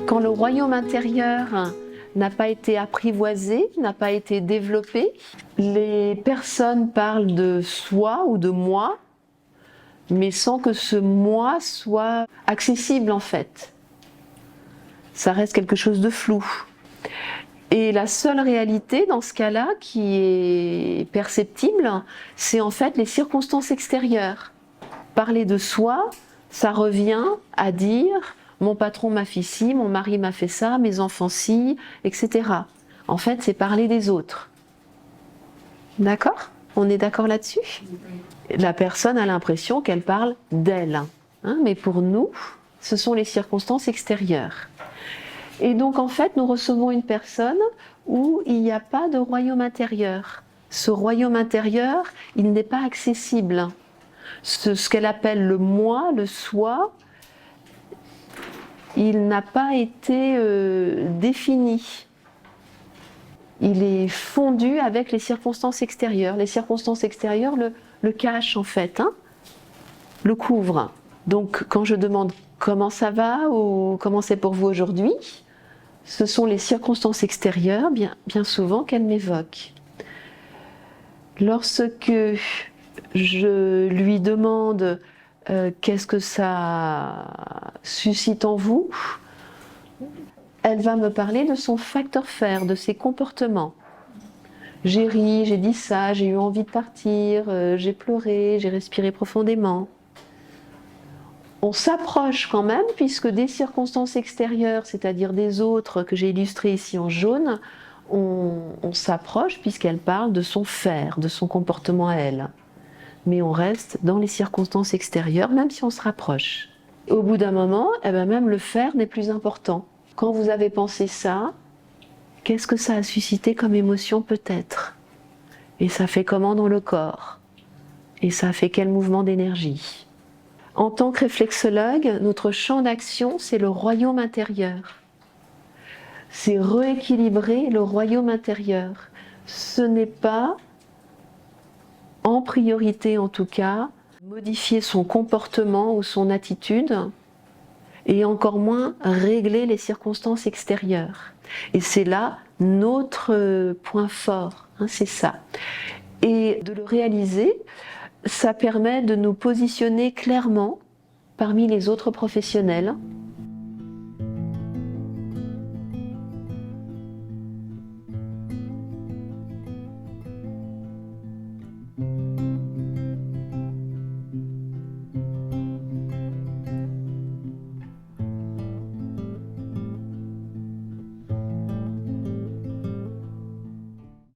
Quand le royaume intérieur n'a pas été apprivoisé, n'a pas été développé, les personnes parlent de soi ou de moi, mais sans que ce moi soit accessible en fait. Ça reste quelque chose de flou. Et la seule réalité dans ce cas-là qui est perceptible, c'est en fait les circonstances extérieures. Parler de soi, ça revient à dire « mon patron m'a fait ci, mon mari m'a fait ça, mes enfants ci, etc. » En fait, c'est parler des autres. D'accord ? On est d'accord là-dessus ? La personne a l'impression qu'elle parle d'elle. Hein, mais pour nous, ce sont les circonstances extérieures. Et donc, en fait, nous recevons une personne où il n'y a pas de royaume intérieur. Ce royaume intérieur, il n'est pas accessible. Ce qu'elle appelle le moi, le soi, il n'a pas été défini. Il est fondu avec les circonstances extérieures. Les circonstances extérieures le cachent en fait, hein, le couvrent. Donc quand je demande comment ça va ou comment c'est pour vous aujourd'hui, ce sont les circonstances extérieures, bien souvent, qu'elle m'évoque. Lorsque je lui demande qu'est-ce que ça suscite en vous, elle va me parler de son facteur fer, de ses comportements. J'ai ri, j'ai dit ça, j'ai eu envie de partir, j'ai pleuré, j'ai respiré profondément. On s'approche quand même, puisque des circonstances extérieures, c'est-à-dire des autres que j'ai illustrées ici en jaune, on s'approche puisqu'elle parle de son faire, de son comportement à elle. Mais on reste dans les circonstances extérieures, même si on se rapproche. Au bout d'un moment, eh ben même le faire n'est plus important. Quand vous avez pensé ça, qu'est-ce que ça a suscité comme émotion peut-être ? Et ça fait comment dans le corps ? Et ça fait quel mouvement d'énergie ? En tant que réflexologue, notre champ d'action, c'est le royaume intérieur. C'est rééquilibrer le royaume intérieur. Ce n'est pas, en priorité en tout cas, modifier son comportement ou son attitude, et encore moins régler les circonstances extérieures. Et c'est là notre point fort, hein, c'est ça. Et de le réaliser, ça permet de nous positionner clairement parmi les autres professionnels